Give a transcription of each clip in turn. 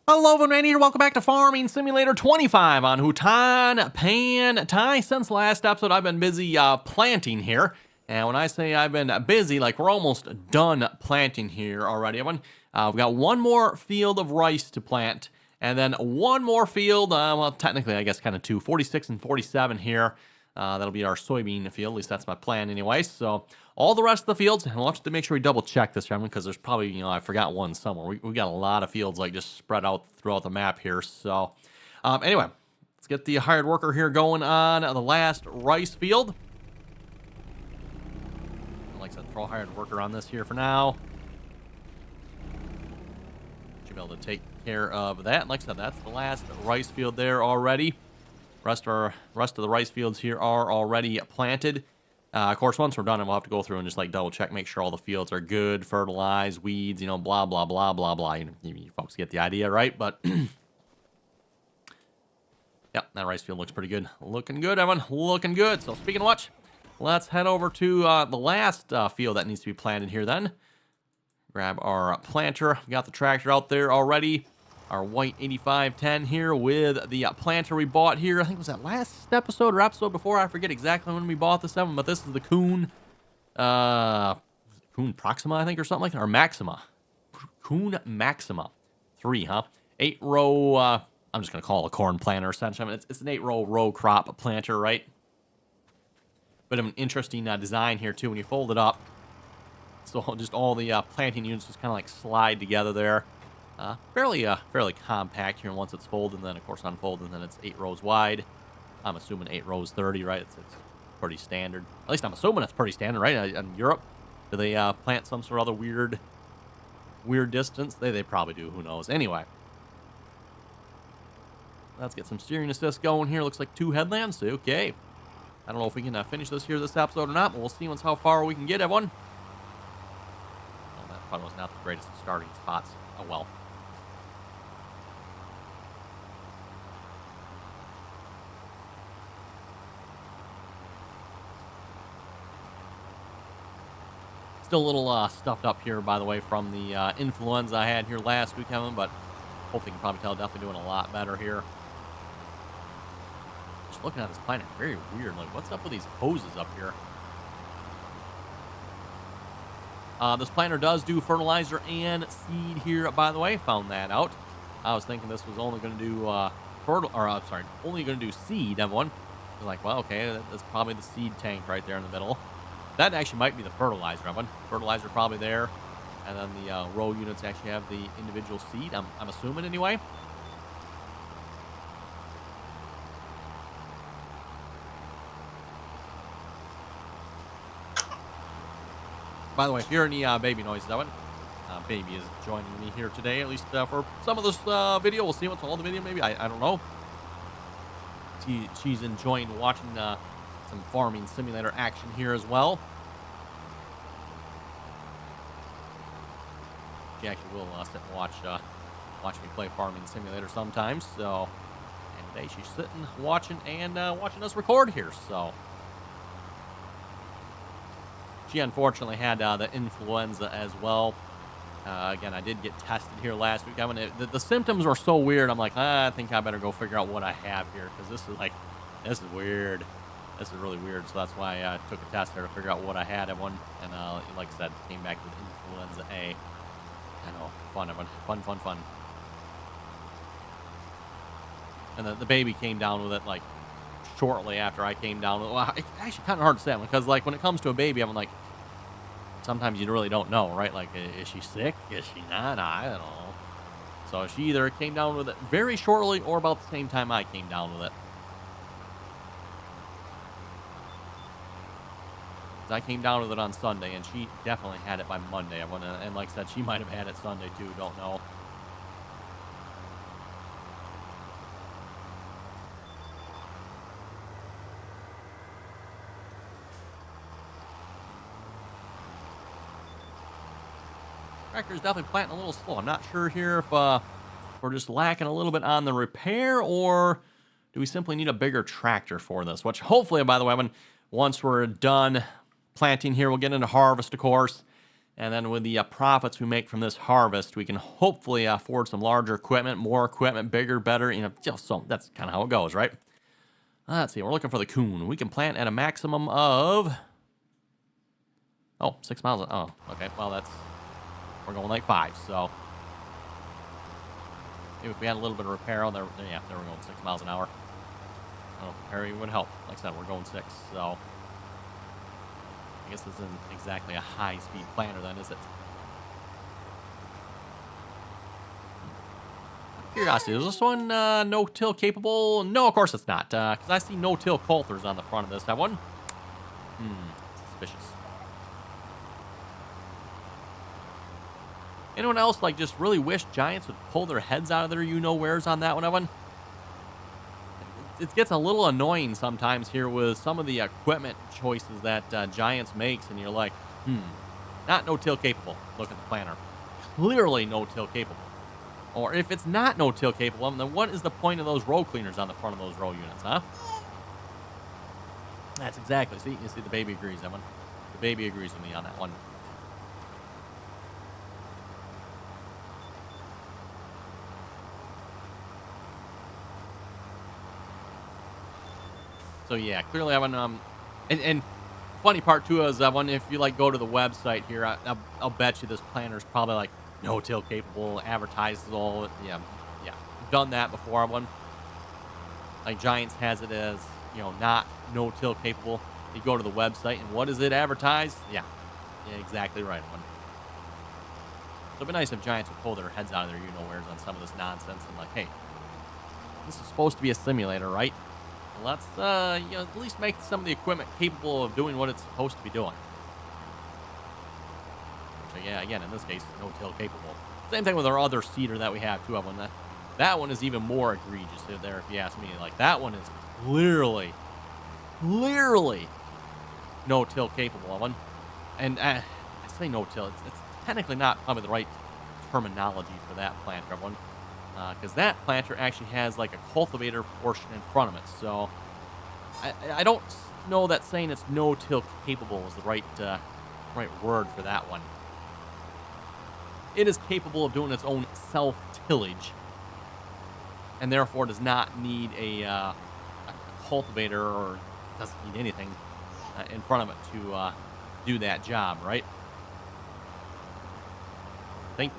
Hello, everyone, here. Welcome back to Farming Simulator 25 on Hutan Pantai. Since the last episode, I've been busy planting here. And when I say I've been busy, like we're almost done planting here already. We've got one more field of rice to plant. And then one more field, well, technically, I guess kind of two, 46 and 47 here. That'll be our soybean field. At least that's my plan anyway. So all the rest of the fields, and we'll have to make sure we double check this, gentlemen, because there's probably, I forgot one somewhere. We got a lot of fields like just spread out throughout the map here. So anyway, let's get the hired worker here going on the last rice field. Like I said, throw a hired worker on this here for now. Should be able to take care of that. Like I said, that's the last rice field there already. Rest of the rice fields here are already planted. Of course, once we're done, we'll have to go through and just like double check, make sure all the fields are good, fertilized, weeds, blah, blah, blah, blah, blah. You folks get the idea, right? But, yep, that rice field looks pretty good. Looking good, everyone. Looking good. So, speaking of which, let's head over to the last field that needs to be planted here then. Grab our planter. We got the tractor out there already. Our white 8510 here with the planter we bought here. I think it was that last episode or episode before. I forget exactly when we bought this one, but this is the Kuhn Proxima, I think, or something like that. Or Maxima. Kuhn Maxima 3, huh? 8-row, I'm just going to call it a corn planter, essentially. I mean, it's an 8-row crop planter, right? Bit of an interesting design here, too, when you fold it up. So just all the planting units just kind of like slide together there. Fairly compact here once it's folded, and then, of course, unfolded, and then it's 8 rows wide. I'm assuming 8 rows 30, right? It's pretty standard. At least I'm assuming it's pretty standard, right? In Europe, do they plant some sort of other weird distance? They probably do. Who knows? Anyway, let's get some steering assist going here. Looks like 2 headlands. Okay. I don't know if we can finish this episode or not, but we'll see how far we can get, everyone. Well, that probably was not the greatest of starting spots. Oh, well. Still a little stuffed up here, by the way, from the influenza I had here last week, Kevin, but hopefully you can probably tell, definitely doing a lot better here. Just looking at this planet, very weird. Like, what's up with these hoses up here? This planter does do fertilizer and seed here, by the way. Found that out. I was thinking this was only going to do only going to do seed, everyone. I was like, well, okay, that's probably the seed tank right there in the middle. That actually might be the fertilizer, everyone. Fertilizer probably there. And then the row units actually have the individual seed, I'm assuming anyway. By the way, if you're any baby noises, everyone, baby is joining me here today, at least for some of this video. We'll see what's all the video, maybe. I don't know. She's enjoying watching some farming simulator action here as well. She actually will sit and watch me play farming simulator sometimes. So, and today she's sitting watching us record here. So, she unfortunately had the influenza as well. Again, I did get tested here last week. The symptoms were so weird. I'm like, I think I better go figure out what I have here, because this is weird. This is really weird. So that's why I took a test there to figure out what I had. And like I said, came back with influenza A. I know, fun, everyone. Fun. And the baby came down with it like shortly after I came down with it. Well, it's actually kind of hard to say, because like when it comes to a baby, I'm like, sometimes you really don't know, right? Like, is she sick? Is she not? I don't know. So she either came down with it very shortly or about the same time I came down with it. I came down with it on Sunday, and she definitely had it by Monday. And like I said, she might have had it Sunday too. Don't know. Tractor's definitely planting a little slow. I'm not sure here if we're just lacking a little bit on the repair, or do we simply need a bigger tractor for this? Which hopefully, by the way, once we're done planting here, we'll get into harvest, of course. And then with the profits we make from this harvest, we can hopefully afford some larger equipment, more equipment, bigger, better. Just so that's kind of how it goes, right? Let's see. We're looking for the coon. We can plant at a maximum of 6 miles. Oh, okay. Well, we're going like 5. So maybe if we had a little bit of repair on there, yeah, there we're going 6 miles an hour. I don't know if repair would help. Like I said, we're going 6. So I guess this isn't exactly a high-speed planter then, is it? Curiosity, is this one no-till capable? No, of course it's not, because I see no-till coulters on the front of this. That one? Suspicious. Anyone else, like, just really wish Giants would pull their heads out of their you-know-wheres on that one, Evan? It gets a little annoying sometimes here with some of the equipment choices that Giants makes, and you're like, not no-till capable. Look at the planter. Clearly no-till capable. Or if it's not no-till capable, then what is the point of those row cleaners on the front of those row units, huh? That's exactly. See, you see the baby agrees, Evan. The baby agrees with me on that one. So yeah, clearly Evan, and funny part too is Evan, if you like go to the website here, I'll bet you this planter's probably like no-till capable, advertises all, yeah, done that before. One like Giants has it as not no-till capable. You go to the website and what does it advertise? Yeah, exactly right. One. So it'd be nice if Giants would pull their heads out of their you-know-wheres on some of this nonsense and like, hey, this is supposed to be a simulator, right? Let's at least make some of the equipment capable of doing what it's supposed to be doing. So yeah, again, in this case, no-till capable. Same thing with our other seeder that we have, 2 of them. That one is even more egregious there, if you ask me. Like, that one is clearly no-till capable of one. And I say no-till, it's technically not probably the right terminology for that planter one. Because that planter actually has like a cultivator portion in front of it. So I don't know that saying it's no-till capable is the right word for that one. It is capable of doing its own self-tillage, and therefore does not need a cultivator or doesn't need anything in front of it to do that job, right? I think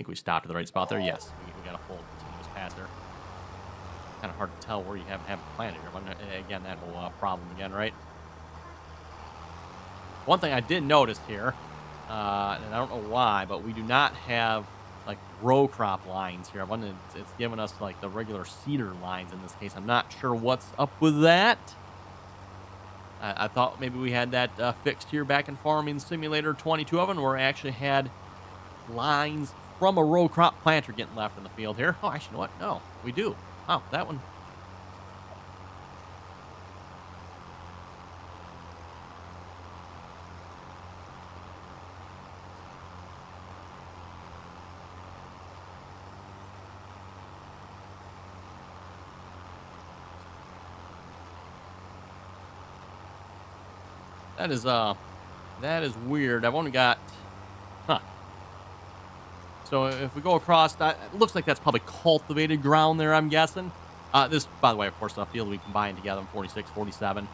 we stopped at the right spot there. Yes, we got a full continuous pass there. Kind of hard to tell where you haven't planted here. But again, that whole problem again, right? One thing I did notice here, and I don't know why, but we do not have like row crop lines here. It's giving us like the regular cedar lines in this case. I'm not sure what's up with that. I thought maybe we had that fixed here back in Farming Simulator 22 of them, where I actually had lines from a row crop planter getting left in the field here. Oh, actually, you know what? No, we do. Oh, that one. That is weird. I've only got, So if we go across, it looks like that's probably cultivated ground there, I'm guessing. This, by the way, of course, the field we combined together in 46, 47.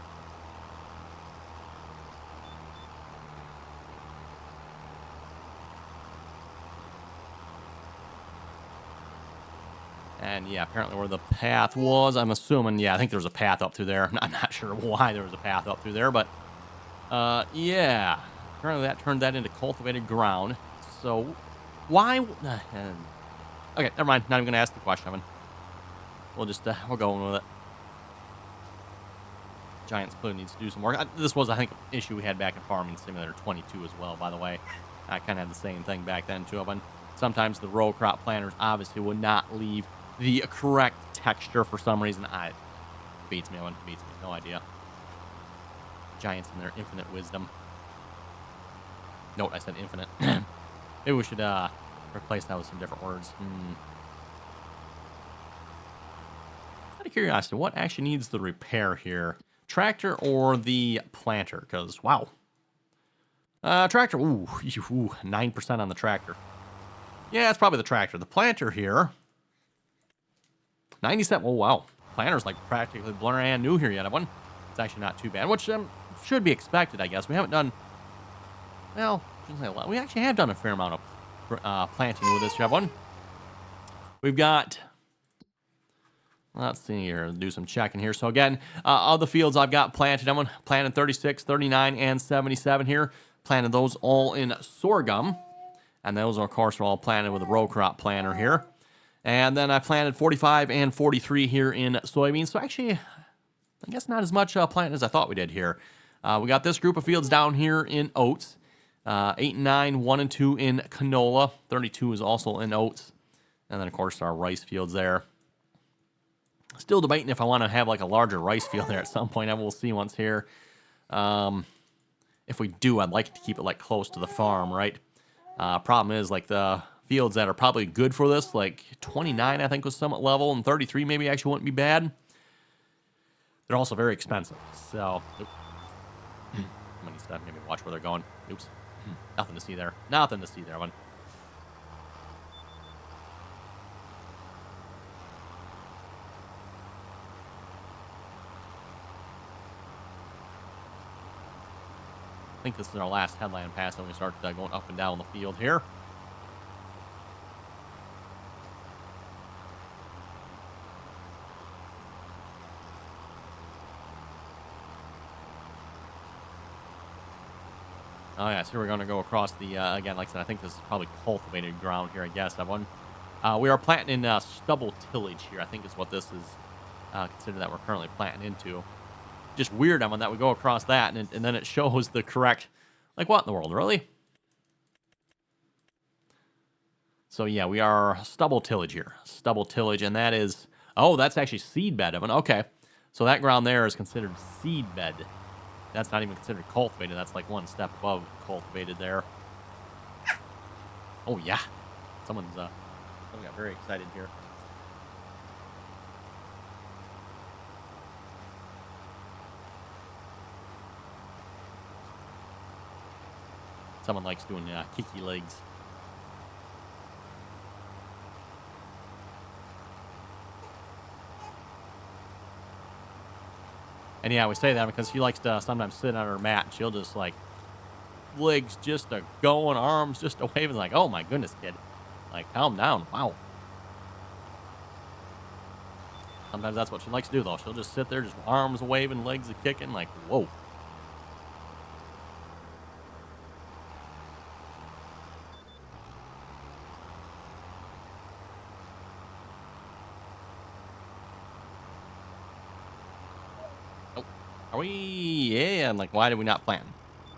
And yeah, apparently where the path was, I'm assuming, yeah, I think there's a path up through there. I'm not sure why there was a path up through there, but yeah, apparently that turned that into cultivated ground. So why? Okay, never mind. Not even gonna ask the question. I mean, we'll just we're going with it. Giants clearly needs to do some work. This was, I think, an issue we had back in Farming Simulator 22 as well. By the way, I kind of had the same thing back then too. But sometimes the row crop planters obviously would not leave the correct texture for some reason. It beats me. Beats me. No idea. Giants and their infinite wisdom. Note, I said infinite. Maybe we should replace that with some different words. Out of curiosity, what actually needs the repair here? Tractor or the planter? Because, wow. Tractor. Ooh, 9% on the tractor. Yeah, it's probably the tractor. The planter here, 97. Oh, wow. Planter's like practically brand new here yet. It's actually not too bad, which should be expected, I guess. We haven't done, well, shouldn't say a lot. We actually have done a fair amount of planting with this one. We've got, let's see here, do some checking here. So again, all the fields I've got planted, I'm planted 36, 39, and 77 here. Planted those all in sorghum. And those, of course, are all planted with a row crop planter here. And then I planted 45 and 43 here in soybeans. So actually, I guess not as much planting as I thought we did here. We got this group of fields down here in oats. 8 and 9, 1 and 2 in canola. 32 is also in oats. And then, of course, our rice fields there. Still debating if I want to have like a larger rice field there at some point. I will see once here. If we do, I'd like to keep it like close to the farm, right? Problem is, like, the fields that are probably good for this, like 29, I think, was somewhat level, and 33 maybe actually wouldn't be bad. They're also very expensive. So, I'm going to stop, maybe watch where they're going. Oops. Nothing to see there. Nothing to see there, one. I think this is our last headland pass, and we start going up and down the field here. Oh, yeah, so we're going to go across the, again, like I said, I think this is probably cultivated ground here, I guess. We are planting in stubble tillage here, I think is what this is considered that we're currently planting into. Just weird, that we go across that, and then it shows the correct, like, what in the world, really? So, yeah, we are stubble tillage here. Stubble tillage, and that is, oh, that's actually seed bed, okay. So that ground there is considered seed bed. That's not even considered cultivated. That's like one step above cultivated there. Oh, yeah. Someone got very excited here. Someone likes doing kicky legs. And yeah, we say that because she likes to sometimes sit on her mat. And she'll just like legs just a going, arms just a waving. Like, oh my goodness, kid, like calm down. Wow. Sometimes that's what she likes to do though. She'll just sit there, just arms waving, legs a kicking. Like, whoa. Are we? Yeah, I'm like, why did we not plant?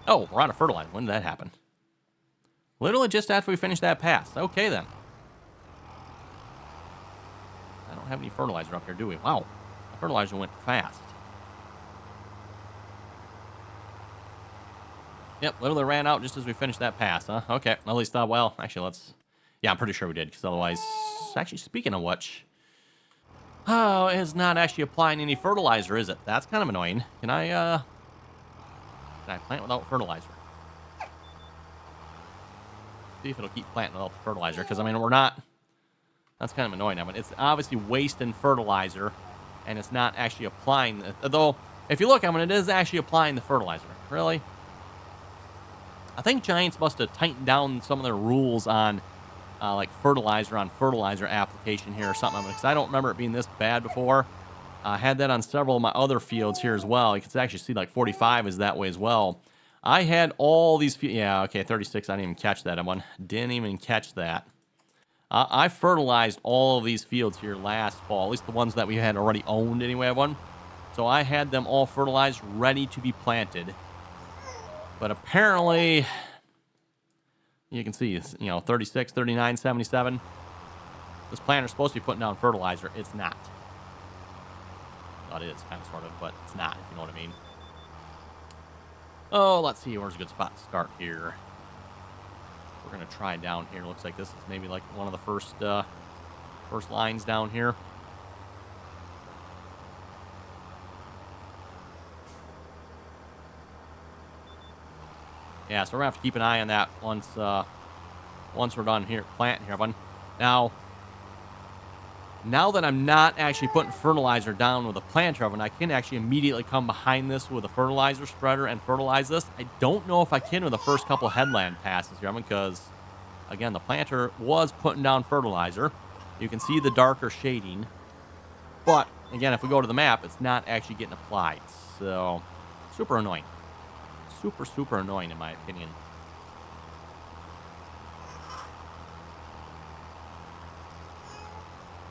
Oh, we're out of fertilizer. When did that happen? Literally just after we finished that pass. Okay, then. I don't have any fertilizer up here, do we? Wow. The fertilizer went fast. Yep, literally ran out just as we finished that pass, huh? Okay, at least, well, actually, let's... Yeah, I'm pretty sure we did, because otherwise... Actually, speaking of which... Oh, it's not actually applying any fertilizer, is it? That's kind of annoying. Can I plant without fertilizer? See if it'll keep planting without the fertilizer, because, we're not... That's kind of annoying. It's obviously wasting fertilizer, and it's not actually applying... Though, if you look, it is actually applying the fertilizer. Really? I think Giants must have tightened down some of their rules on... like fertilizer application here or something, because I don't remember it being this bad before. I had that on several of my other fields here as well. You can actually see like 45 is that way as well. I had all these, yeah, okay, 36, I didn't even catch that one. Didn't even catch that. I fertilized all of these fields here last fall, at least the ones that we had already owned anyway, So I had them all fertilized, ready to be planted. But apparently... You can see, 36, 39, 77. This planter's supposed to be putting down fertilizer. It's not. Well, it is, kind of, sort of, but it's not, if you know what I mean. Oh, let's see. Where's a good spot to start here? We're going to try down here. Looks like this is maybe like one of the first lines down here. Yeah, so we're going to have to keep an eye on that once we're done here, planting here, everyone. Now that I'm not actually putting fertilizer down with a planter oven, I can actually immediately come behind this with a fertilizer spreader and fertilize this. I don't know if I can with the first couple headland passes here, because, again, the planter was putting down fertilizer. You can see the darker shading. But, again, if we go to the map, it's not actually getting applied. So, super annoying. Super, super annoying, in my opinion.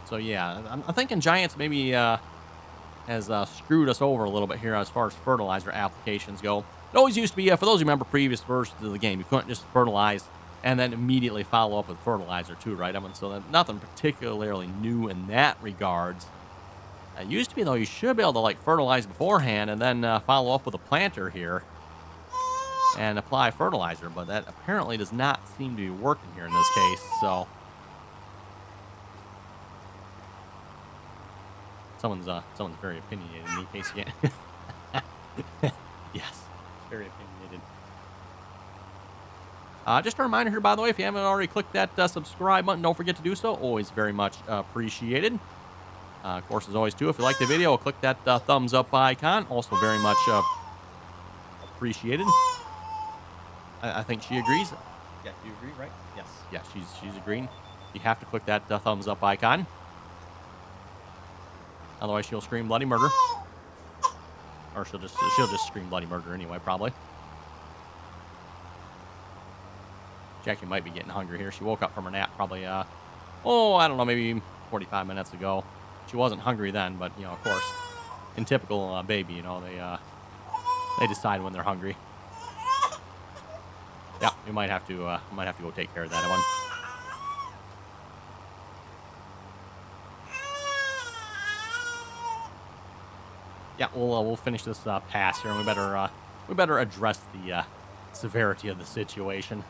So yeah, I'm thinking Giants maybe has screwed us over a little bit here as far as fertilizer applications go. It always used to be, for those who remember previous versions of the game, you couldn't just fertilize and then immediately follow up with fertilizer too, right? I mean, so nothing particularly new in that regards. It used to be, though, you should be able to, like, fertilize beforehand and then follow up with a planter here and apply fertilizer, but that apparently does not seem to be working here in this case, so... Someone's very opinionated in case you can't. Yes, very opinionated. Just a reminder here, by the way, if you haven't already clicked that subscribe button, don't forget to do so. Always very much appreciated. Of course, as always, too, if you like the video, click that thumbs up icon. Also very much appreciated. I think she agrees. Yeah, you agree, right? Yes. Yeah, she's agreeing. You have to click that thumbs up icon. Otherwise, she'll scream bloody murder. Or she'll just scream bloody murder anyway, probably. Jackie might be getting hungry here. She woke up from her nap probably, I don't know, maybe 45 minutes ago. She wasn't hungry then, but, you know, of course, in typical baby, you know, they decide when they're hungry. Yeah, we might have to go take care of that one. Yeah, we'll finish this pass here, and we better address the severity of the situation.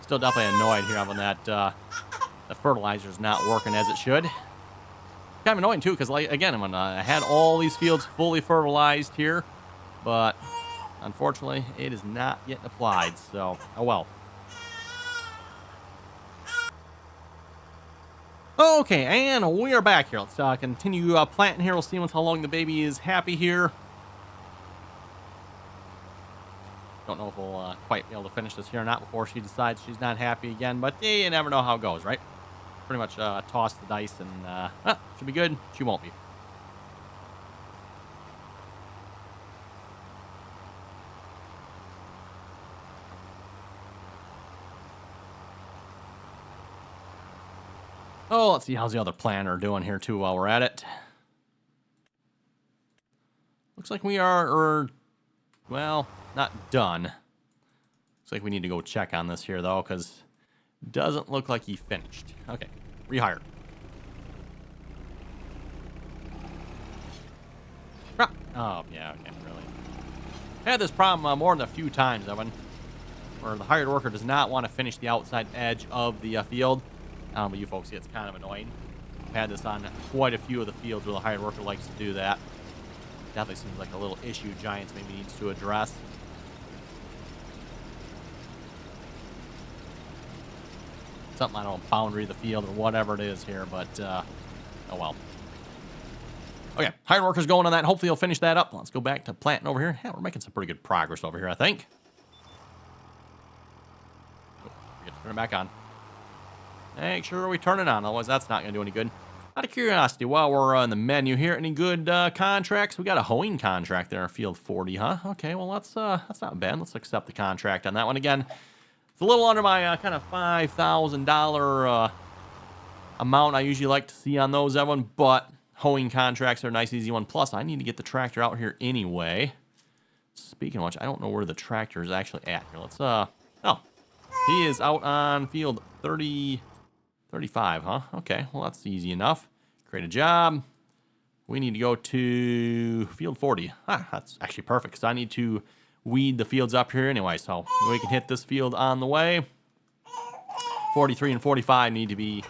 Still definitely annoyed here on that the fertilizer's not working as it should. Kind of annoying too, because, like, again, I had all these fields fully fertilized here, but unfortunately it is not getting applied. So, oh well. Okay, and we are back here. Let's continue planting here. We'll see once how long the baby is happy here. Don't know if we'll quite be able to finish this here or not before she decides she's not happy again, but you never know how it goes, right? Pretty much toss the dice and should be good. She won't be. Oh, let's see how's the other planter doing here, too, while we're at it. Looks like we are, well, not done. Looks like we need to go check on this here, though, because it doesn't look like he finished. Okay, rehire. Oh, yeah, okay, really. I had this problem more than a few times, Evan, where the hired worker does not want to finish the outside edge of the field. But you folks see it's kind of annoying. I've had this on quite a few of the fields where the hired worker likes to do that. Definitely seems like a little issue Giants maybe needs to address. Something, I don't know, boundary of the field or whatever it is here, but oh well. Okay, hired worker's going on that. Hopefully he'll finish that up. Let's go back to planting over here. Yeah, we're making some pretty good progress over here, I think. Oh, forget to turn it back on. Make sure we turn it on, otherwise that's not going to do any good. Out of curiosity, while we're in the menu here, any good contracts? We got a hoeing contract there, field 40, huh? Okay, well, that's not bad. Let's accept the contract on that one. Again, it's a little under my kind of $5,000 amount I usually like to see on those, everyone, but hoeing contracts are a nice, easy one. Plus, I need to get the tractor out here anyway. Speaking of which, I don't know where the tractor is actually at here. Let's, oh, he is out on field 35, huh? Okay, well, that's easy enough. Create a job. We need to go to field 40. Ah, that's actually perfect, because I need to weed the fields up here anyway, so we can hit this field on the way. 43 and 45 need to be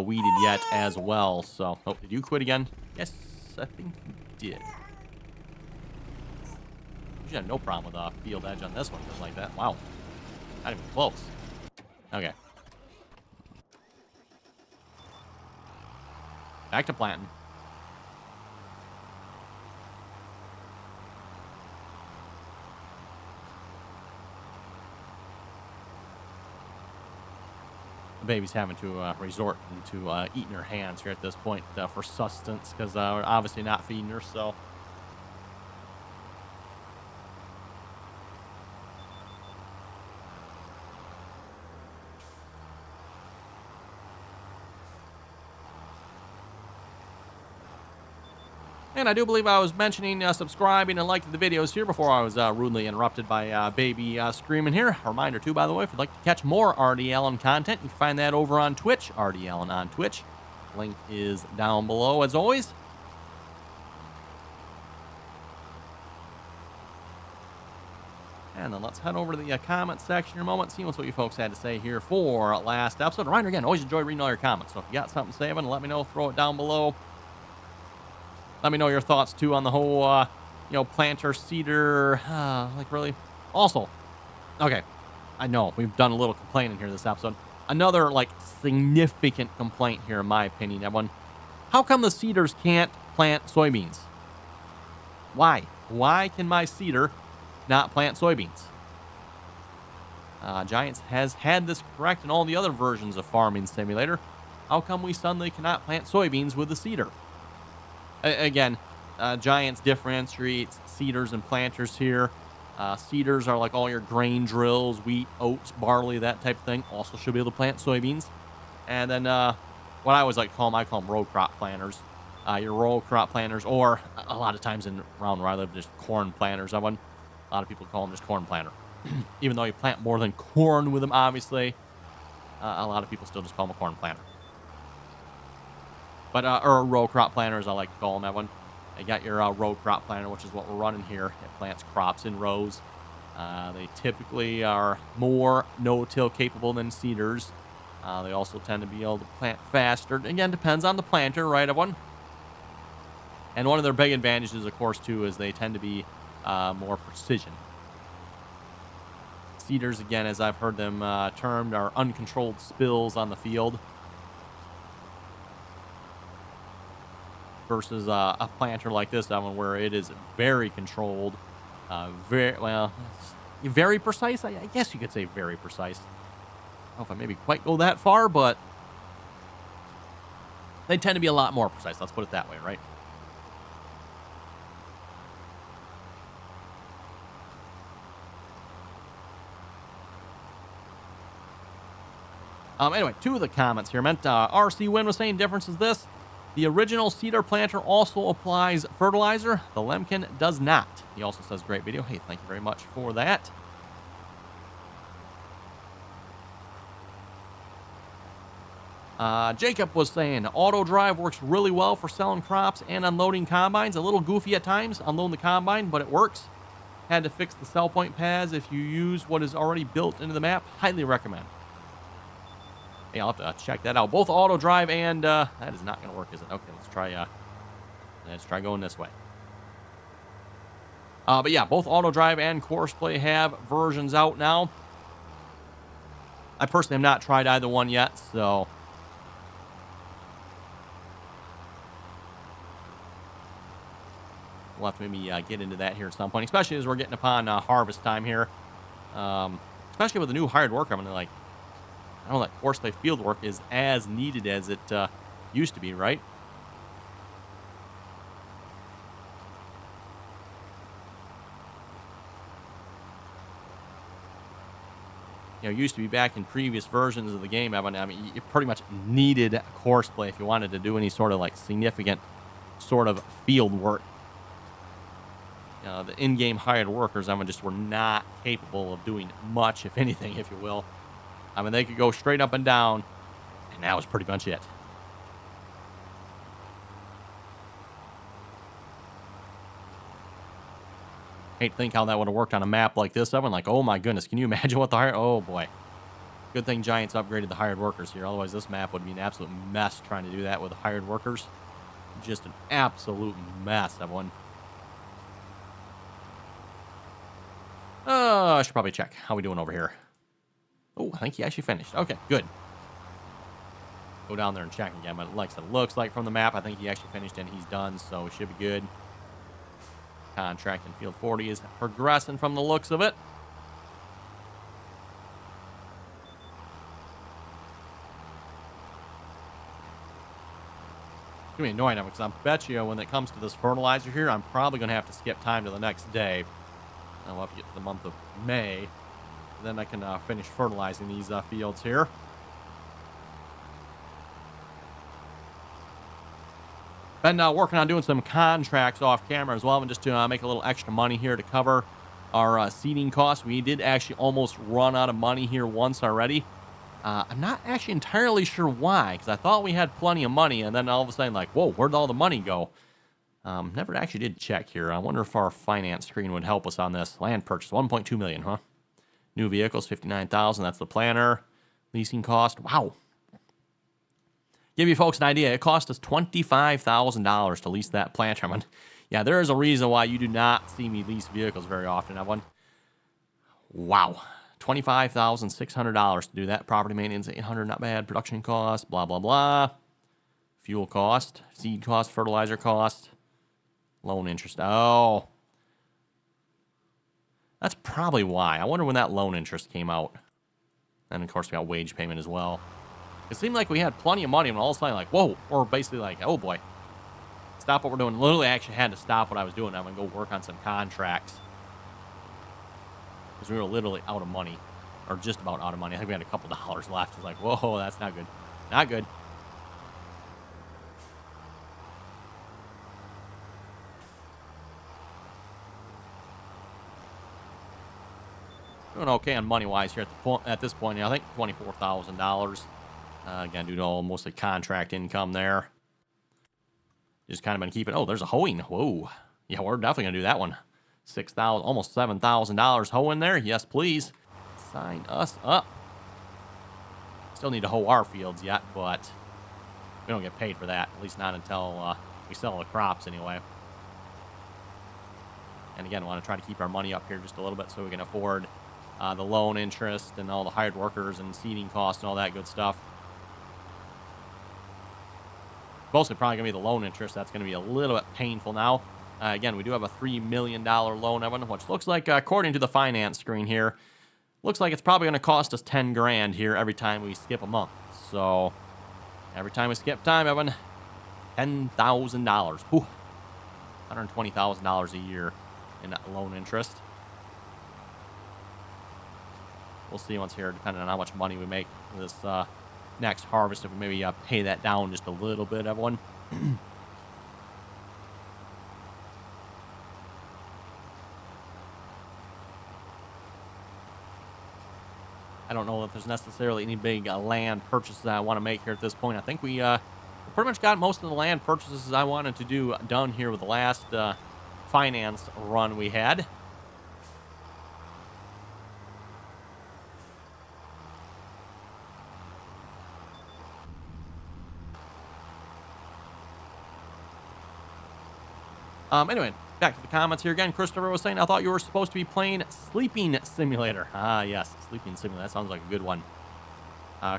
weeded yet as well, so... Oh, did you quit again? Yes, I think you did. You should have no problem with field edge on this one, just like that. Wow. Not even close. Okay. Back to planting. The baby's having to resort into eating her hands here at this point for sustenance, because we're obviously not feeding her, so... And I do believe I was mentioning subscribing and liking the videos here before I was rudely interrupted by baby screaming here. A reminder, too, by the way, if you'd like to catch more RDAllen content, you can find that over on Twitch, RDAllen on Twitch. Link is down below, as always. And then let's head over to the comment section in a moment, see what you folks had to say here for last episode. A reminder, again, always enjoy reading all your comments, so if you got something to say, let me know, throw it down below. Let me know your thoughts, too, on the whole, planter, cedar, like, really. Also, okay, I know, we've done a little complaining here this episode. Another, like, significant complaint here, in my opinion, everyone. How come the cedars can't plant soybeans? Why? Why can my cedar not plant soybeans? Giants has had this correct in all the other versions of Farming Simulator. How come we suddenly cannot plant soybeans with the cedar? Again, Giants differentiates cedars and planters here. Cedars are like all your grain drills, wheat, oats, barley, that type of thing. Also should be able to plant soybeans. And then what I always like to call them, I call them row crop planters. Your row crop planters, or a lot of times around where I live, just corn planters. A lot of people call them just corn planter. Even though you plant more than corn with them, obviously, a lot of people still just call them a corn planter. But, or row crop planters, I like to call them that one. You got your row crop planter, which is what we're running here. It plants crops in rows. They typically are more no-till capable than cedars. They also tend to be able to plant faster. Again, depends on the planter, right, everyone? And one of their big advantages, of course, too, is they tend to be more precision. Cedars, again, as I've heard them termed, are uncontrolled spills on the field. Versus a planter like this one, where it is very controlled, very precise. I guess you could say very precise. I don't know if I maybe quite go that far, but they tend to be a lot more precise. Let's put it that way, right? Anyway, two of the comments here meant RC Win was saying difference is this. The original cedar planter also applies fertilizer. The Lemkin does not. He also says, great video. Hey, thank you very much for that. Jacob was saying, auto drive works really well for selling crops and unloading combines. A little goofy at times, unloading the combine, but it works. Had to fix the sell point paths if you use what is already built into the map. Highly recommend. Hey, I'll have to check that out. Both auto drive and that is not going to work, is it? Okay, let's try going this way. But yeah, both auto drive and courseplay have versions out now. I personally have not tried either one yet, so we'll have to maybe get into that here at some point, especially as we're getting upon harvest time here. Especially with the new hired worker, I'm gonna like. I don't know that courseplay field work is as needed as it used to be, right? It used to be back in previous versions of the game, I mean, you pretty much needed courseplay if you wanted to do any sort of like significant sort of field work. The in-game hired workers, just were not capable of doing much, if anything, if you will. I mean, they could go straight up and down, and that was pretty much it. Hate to think how that would have worked on a map like this one. Like, oh my goodness, can you imagine what the hired... Oh boy. Good thing Giants upgraded the hired workers here. Otherwise, this map would be an absolute mess trying to do that with the hired workers. Just an absolute mess, everyone. Should probably check. How we doing over here? Oh, I think he actually finished. Okay, good. Go down there and check again. But like I said, it looks like from the map, I think he actually finished and he's done, so it should be good. Contract in field 40 is progressing from the looks of it. It's going to be annoying because I bet you when it comes to this fertilizer here, I'm probably going to have to skip time to the next day. I'll have to get to the month of May. Then I can finish fertilizing these fields here. Been working on doing some contracts off camera as well, and just to make a little extra money here to cover our seeding costs. We did actually almost run out of money here once already. I'm not actually entirely sure why, because I thought we had plenty of money, and then all of a sudden, like, whoa, where'd all the money go? Never actually did check here. I wonder if our finance screen would help us on this. Land purchase, 1.2 million, huh? New vehicles, 59,000. That's the planner. Leasing cost, wow. Give you folks an idea, it cost us $25,000 to lease that planter. I mean, yeah, there is a reason why you do not see me lease vehicles very often, Evan. Wow. $25,600 to do that. Property maintenance, $800, not bad. Production cost, blah, blah, blah. Fuel cost, seed cost, fertilizer cost, loan interest. Oh. That's probably why. I wonder when that loan interest came out. And, of course, we got wage payment as well. It seemed like we had plenty of money, and all of a sudden, like, whoa, we're basically like, oh, boy. Stop what we're doing. Literally, I actually had to stop what I was doing. I'm going to go work on some contracts. Because we were literally out of money. Or just about out of money. I think we had a couple dollars left. It's like, whoa, that's not good. Not good. Doing okay on money-wise here at this point. I think $24,000. Again, due to all mostly contract income there. Just kind of been keeping... Oh, there's a hoeing. Whoa. Yeah, we're definitely going to do that one. $6,000, almost $7,000 hoeing there. Yes, please. Sign us up. Still need to hoe our fields yet, but we don't get paid for that. At least not until we sell the crops anyway. And again, I want to try to keep our money up here just a little bit so we can afford the loan interest and all the hired workers and seeding costs and all that good stuff. Mostly probably going to be the loan interest. That's going to be a little bit painful now. Again, we do have a $3 million loan, Evan, which looks like, according to the finance screen here, looks like it's probably going to cost us 10 grand here every time we skip a month. So, every time we skip time, Evan, $10,000. $120,000 a year in loan interest. We'll see once here, depending on how much money we make this next harvest, if we maybe pay that down just a little bit, everyone. I don't know if there's necessarily any big land purchases I want to make here at this point. I think we pretty much got most of the land purchases I wanted to do done here with the last finance run we had. Anyway, back to the comments here again. Christopher was saying, I thought you were supposed to be playing Sleeping Simulator. Ah, yes, Sleeping Simulator. That sounds like a good one.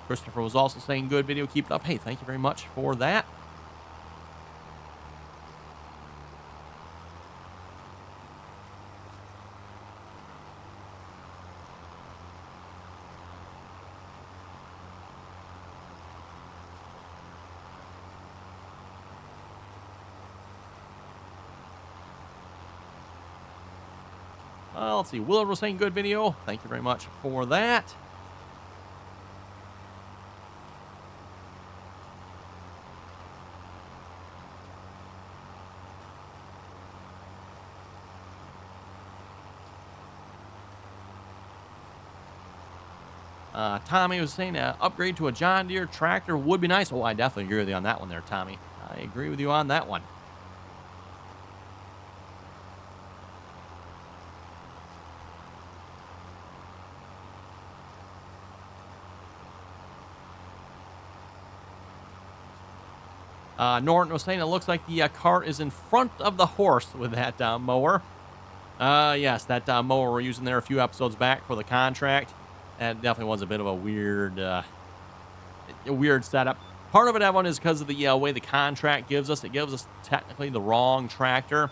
Christopher was also saying, good video, keep it up. Hey, thank you very much for that. Let's see. Willard was saying good video. Thank you very much for that. Tommy was saying upgrade to a John Deere tractor would be nice. Oh, I definitely agree with you on that one there, Tommy. I agree with you on that one. Norton was saying it looks like the cart is in front of the horse with that mower. Yes, that mower we're using there a few episodes back for the contract. That definitely was a bit of a weird setup. Part of it, Evan, is because of the way the contract gives us. It gives us technically the wrong tractor.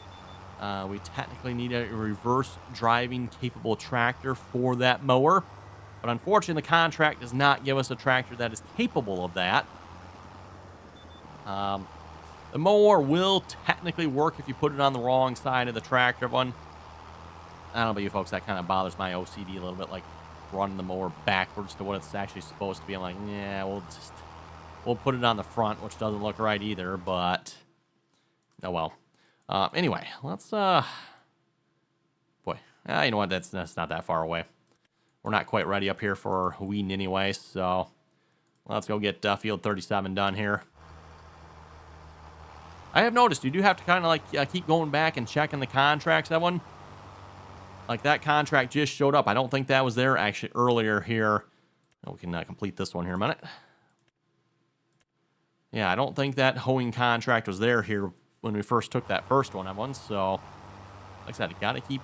We technically need a reverse driving capable tractor for that mower. But unfortunately, the contract does not give us a tractor that is capable of that. The mower will technically work if you put it on the wrong side of the tractor one. I don't know about you folks, that kind of bothers my OCD a little bit, like running the mower backwards to what it's actually supposed to be. I'm like, yeah, we'll put it on the front, which doesn't look right either, but oh well. Anyway, let's, boy, you know what, that's not that far away. We're not quite ready up here for weeding anyway, so let's go get field 37 done here. I have noticed you do have to kind of like keep going back and checking the contracts. That one, like that contract just showed up. I don't think that was there actually earlier here. Oh, we can complete this one here in a minute. Yeah, I don't think that hoeing contract was there here when we first took that first one. So, like I said, you got to keep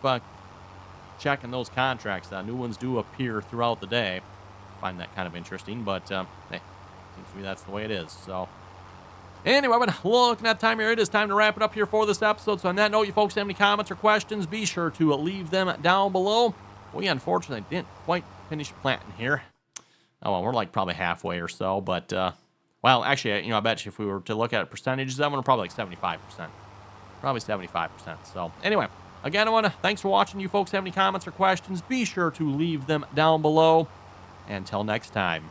checking those contracts. New ones do appear throughout the day. I find that kind of interesting, but hey, seems to me that's the way it is. So, anyway, but looking at the time here, it is time to wrap it up here for this episode. So on that note, you folks have any comments or questions, be sure to leave them down below. We unfortunately didn't quite finish planting here. Oh, well, we're like probably halfway or so, but, well, actually, you know, I bet you if we were to look at percentages, that one would probably like 75%. Probably 75%. So anyway, again, thanks for watching. You folks have any comments or questions, be sure to leave them down below. Until next time.